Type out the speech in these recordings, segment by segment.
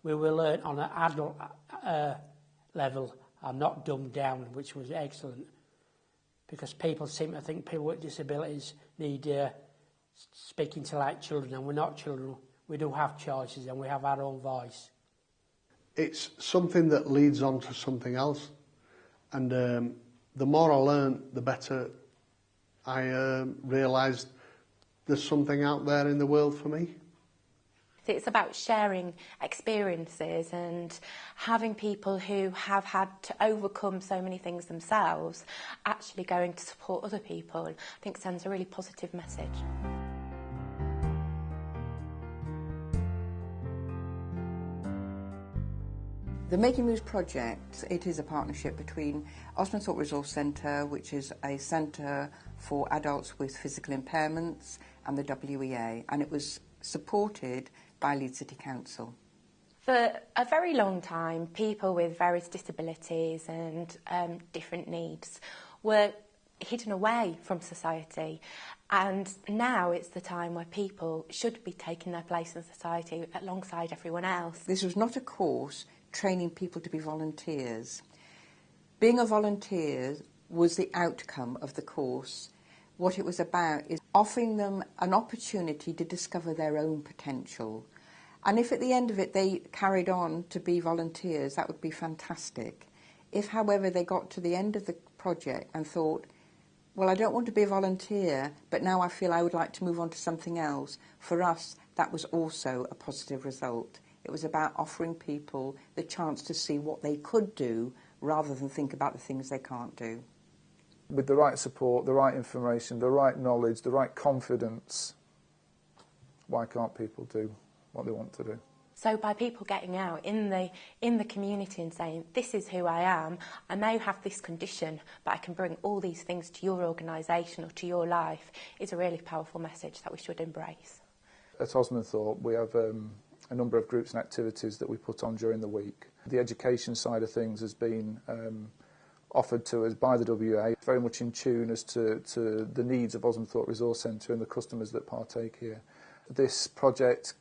we were learnt on an adult level and not dumbed down, which was excellent. Because people seem to think people with disabilities need speaking to like children, and we're not children. We do have choices and we have our own voice. It's something that leads on to something else, and the more I learn, the better I realised there's something out there in the world for me. It's about sharing experiences and having people who have had to overcome so many things themselves actually going to support other people. I think sends a really positive message. The Making Moves project, it is a partnership between Osmondthorpe Resource Centre, which is a centre for adults with physical impairments, and the WEA, and it was supported by Leeds City Council. For a very long time, people with various disabilities and different needs were hidden away from society, and now it's the time where people should be taking their place in society alongside everyone else. This was not a course training people to be volunteers. Being a volunteer was the outcome of the course. What it was about is offering them an opportunity to discover their own potential. And if at the end of it they carried on to be volunteers, that would be fantastic. If, however, they got to the end of the project and thought, well, I don't want to be a volunteer, but now I feel I would like to move on to something else, for us, that was also a positive result. It was about offering people the chance to see what they could do rather than think about the things they can't do. With the right support, the right information, the right knowledge, the right confidence, why can't people do what they want to do? So by people getting out in the community and saying, this is who I am, I may have this condition, but I can bring all these things to your organisation or to your life, is a really powerful message that we should embrace. At Osmondthorpe, we have a number of groups and activities that we put on during the week. The education side of things has been offered to us by the WA, very much in tune as to the needs of Osmondthorpe Resource Centre and the customers that partake here. This project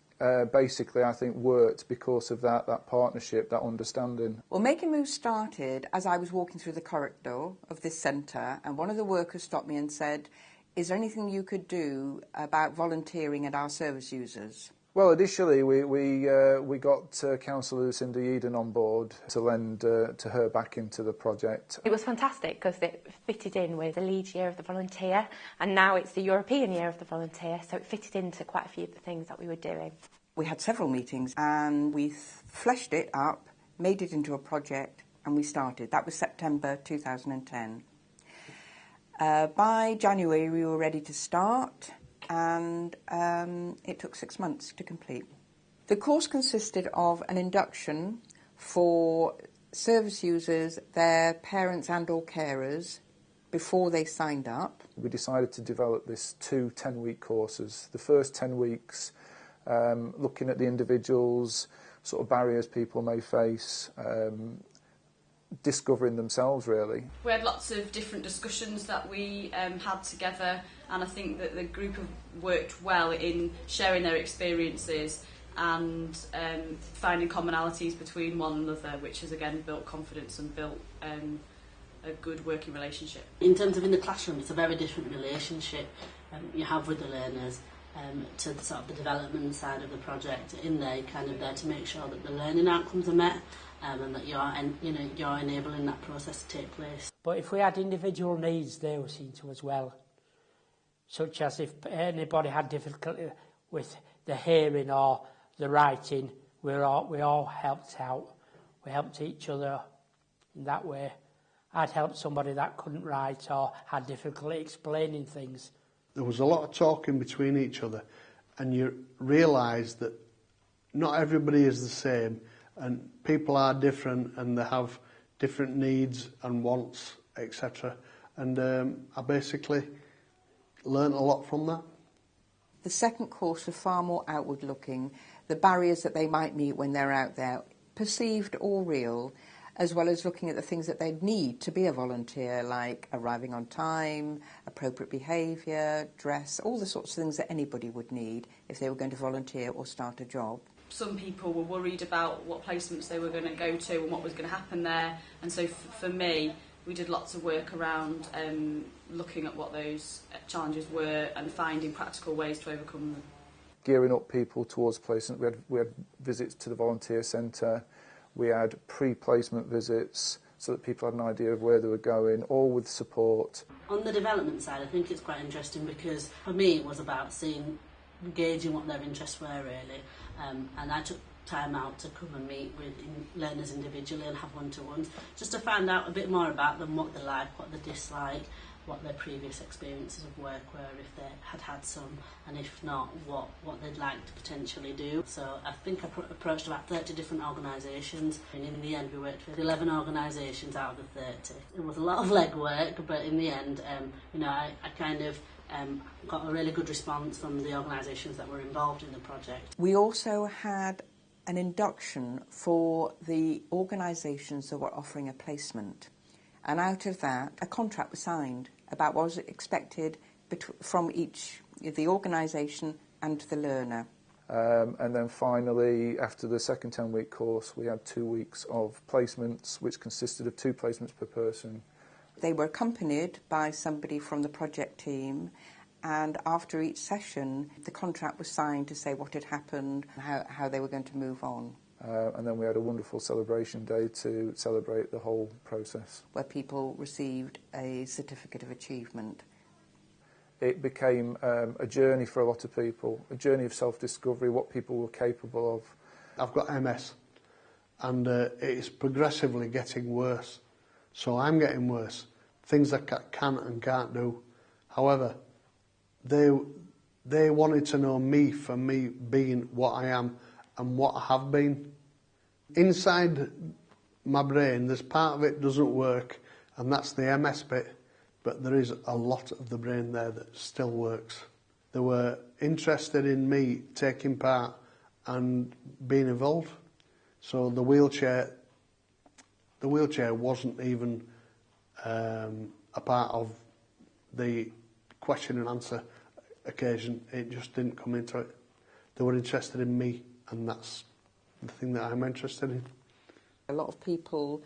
basically, I think, worked because of that partnership, that understanding. Well, Making Moves started as I was walking through the corridor of this centre, and one of the workers stopped me and said, is there anything you could do about volunteering at our service users? Well, initially we got Councillor Lucinda Eden on board to lend to her back into the project. It was fantastic because it fitted in with the Leeds Year of the Volunteer, and now it's the European Year of the Volunteer, so it fitted into quite a few of the things that we were doing. We had several meetings and we fleshed it up, made it into a project, and we started. That was September 2010. By January we were ready to start, and it took 6 months to complete. The course consisted of an induction for service users, their parents and or carers before they signed up. We decided to develop this 2 10-week courses. The first 10 weeks looking at the individuals, sort of barriers people may face, discovering themselves really. We had lots of different discussions that we had together, and I think that the group have worked well in sharing their experiences and finding commonalities between one another, which has again built confidence and built a good working relationship. In terms of in the classroom, it's a very different relationship you have with the learners to the sort of the development side of the project. In there, you're kind of there to make sure that the learning outcomes are met, and that you're enabling that process to take place. But if we had individual needs, they were seen to as well, such as if anybody had difficulty with the hearing or the writing, we all helped out. We helped each other in that way. I'd help somebody that couldn't write or had difficulty explaining things. There was a lot of talking between each other, and you realise that not everybody is the same, and people are different and they have different needs and wants, etc. And I basically learnt a lot from that. The second course was far more outward looking, the barriers that they might meet when they're out there, perceived or real, as well as looking at the things that they'd need to be a volunteer, like arriving on time, appropriate behaviour, dress, all the sorts of things that anybody would need if they were going to volunteer or start a job. some people were worried about what placements they were going to go to and what was going to happen there. And so for me, we did lots of work around looking at what those challenges were and finding practical ways to overcome them. Gearing up people towards placement, we had visits to the volunteer centre, we had pre-placement visits so that people had an idea of where they were going, all with support. On the development side, I think it's quite interesting because for me it was about gauging what their interests were really, and I took time out to come and meet with learners individually and have one-to-ones just to find out a bit more about them, what they like, what they dislike, what their previous experiences of work were, if they had some, and if not, what they'd like to potentially do. So I think I approached about 30 different organisations, and in the end we worked with 11 organisations out of the 30. It was a lot of legwork, but in the end, I kind of got a really good response from the organisations that were involved in the project. We also had an induction for the organisations that were offering a placement. And out of that, a contract was signed about what was expected from each, the organisation and the learner. And then finally, after the second 10-week course, we had 2 weeks of placements, which consisted of 2 placements per person. They were accompanied by somebody from the project team, and after each session, the contract was signed to say what had happened, how they were going to move on. And then we had a wonderful celebration day to celebrate the whole process, where people received a certificate of achievement. It became a journey for a lot of people, a journey of self-discovery, what people were capable of. I've got MS, and it's progressively getting worse. So I'm getting worse. Things I can and can't do. However, they wanted to know me for me being what I am and what I have been. Inside my brain, there's part of it doesn't work, and that's the MS bit, but there is a lot of the brain there that still works. They were interested in me taking part and being involved. So the wheelchair wasn't even a part of the question and answer occasion. It just didn't come into it. They were interested in me, and that's the thing that I'm interested in. A lot of people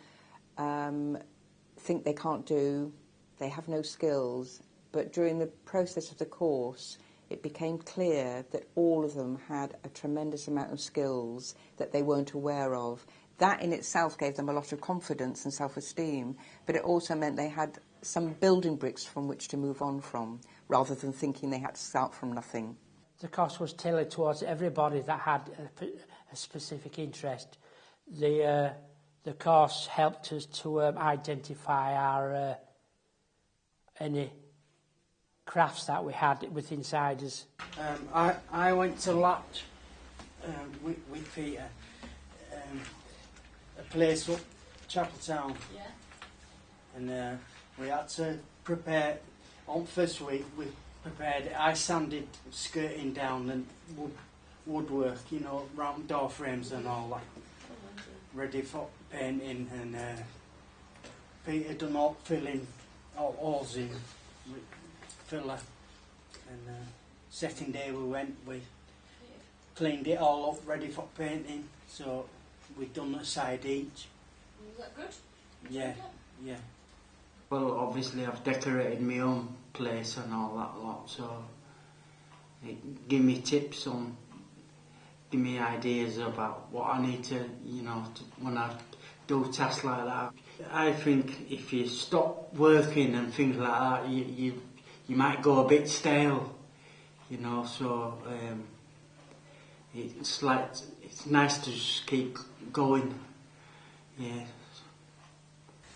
think they can't do, they have no skills, but during the process of the course it became clear that all of them had a tremendous amount of skills that they weren't aware of. That in itself gave them a lot of confidence and self-esteem, but it also meant they had some building bricks from which to move on from, rather than thinking they had to start from nothing. The course was tailored towards everybody that had a specific interest. The course helped us to identify our any crafts that we had with insiders. I went to Latch with Peter, a place up Chapeltown, and we had to prepare. On first week we prepared it. I sanded skirting down and woodwork, round door frames and all that, ready for painting. And Peter done all filling, all holes in with filler. And second day we cleaned it all up, ready for painting. So we'd done a side each. Was that good? Yeah. Well, obviously I've decorated my own place and all that lot, so it give me tips on, give me ideas about what I need to, when I do tasks like that. I think if you stop working and things like that, you might go a bit stale, so it's nice to just keep going, yeah.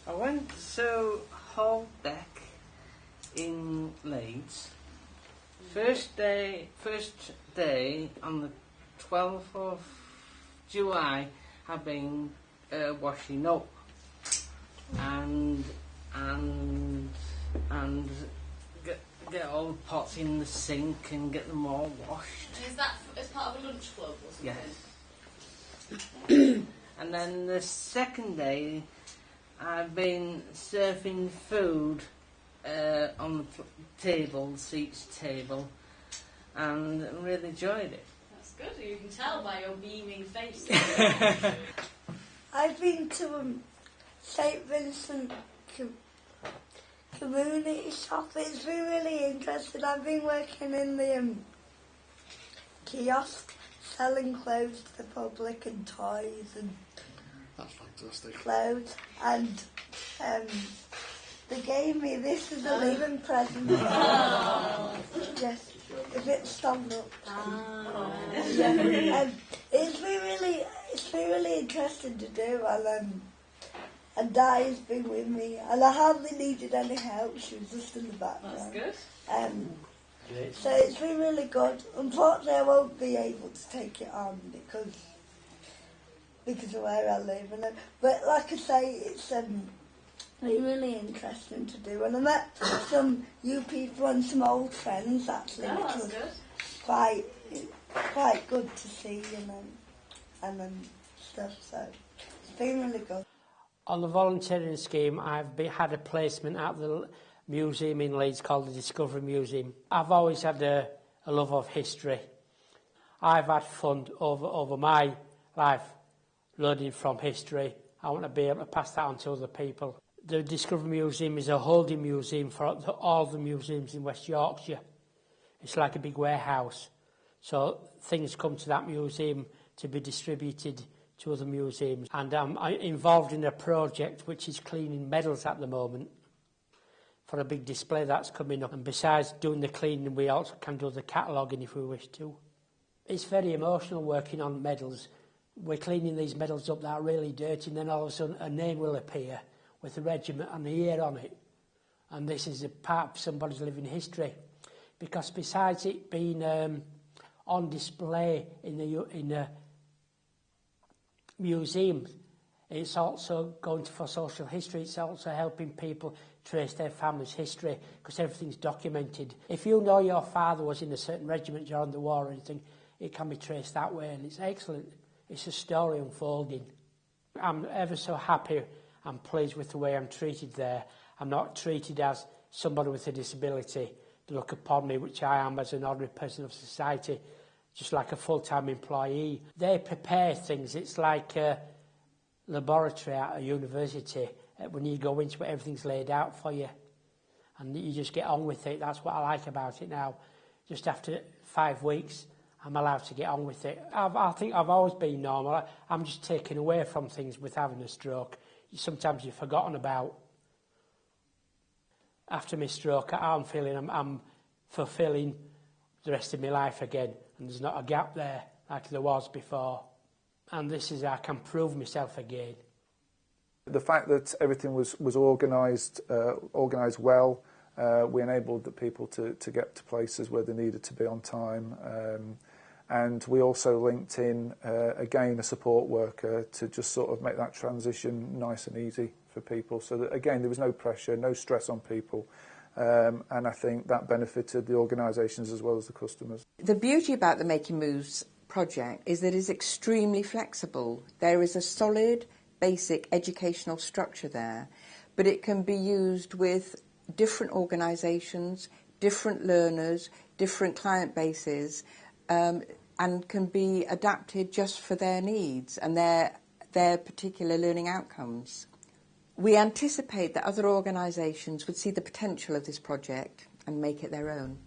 I went to Holbeck in Leeds. First day on the 12th of July, I've been washing up and get all the pots in the sink and get them all washed. Is that as part of a lunch club or something? Yes. And then the second day, I've been serving food on the table, seats table, and really enjoyed it. That's That's good. You can tell by your beaming face. I've been to St Vincent Community Shop. It's been really interesting. I've been working in the kiosk selling clothes to the public and toys and That's fantastic. clothes, and they gave me this as a leaving present. Yes, if it stand up. Yeah, it's been really interesting to do, and Di's been with me, and I hardly needed any help. She was just in the background. That's good. So it's been really good. Unfortunately, I won't be able to take it on because of where I live. But like I say, it's been really interesting to do. And I met some new people and some old friends actually, which That's was good. quite good to see and stuff. So it's been really good. On the volunteering scheme, I've had a placement at the museum in Leeds called the Discovery Museum. I've always had a love of history. I've had fun over my life learning from history. I want to be able to pass that on to other people. The Discovery Museum is a holding museum for all the museums in West Yorkshire. It's like a big warehouse. So things come to that museum to be distributed to other museums. And I'm involved in a project which is cleaning medals at the moment for a big display that's coming up. And besides doing the cleaning, we also can do the cataloguing if we wish to. It's very emotional working on medals. We're cleaning these medals up that are really dirty, and then all of a sudden a name will appear with the regiment and the year on it. And this is a part of somebody's living history. Because besides it being on display in the museum, it's also going for social history. It's also helping people trace their family's history because everything's documented. If you know your father was in a certain regiment during the war or anything, it can be traced that way, and it's excellent. It's a story unfolding. I'm ever so happy and pleased with the way I'm treated there. I'm not treated as somebody with a disability. They look upon me, which I am as an ordinary person of society, just like a full-time employee. They prepare things. It's like a laboratory at a university. When you go into it, everything's laid out for you. And you just get on with it. That's what I like about it now. Just after 5 weeks, I'm allowed to get on with it. I think I've always been normal. I'm just taken away from things with having a stroke. Sometimes you've forgotten about. After my stroke, I'm feeling I'm fulfilling the rest of my life again. And there's not a gap there like there was before. And this is I can prove myself again. The fact that everything was organised well, we enabled the people to get to places where they needed to be on time. And we also linked in, again, a support worker to just sort of make that transition nice and easy for people. So that, again, there was no pressure, no stress on people. And I think that benefited the organisations as well as the customers. The beauty about the Making Moves project is that it's extremely flexible. There is a solid, basic educational structure there, but it can be used with different organisations, different learners, different client bases, and can be adapted just for their needs and their particular learning outcomes. We anticipate that other organisations would see the potential of this project and make it their own.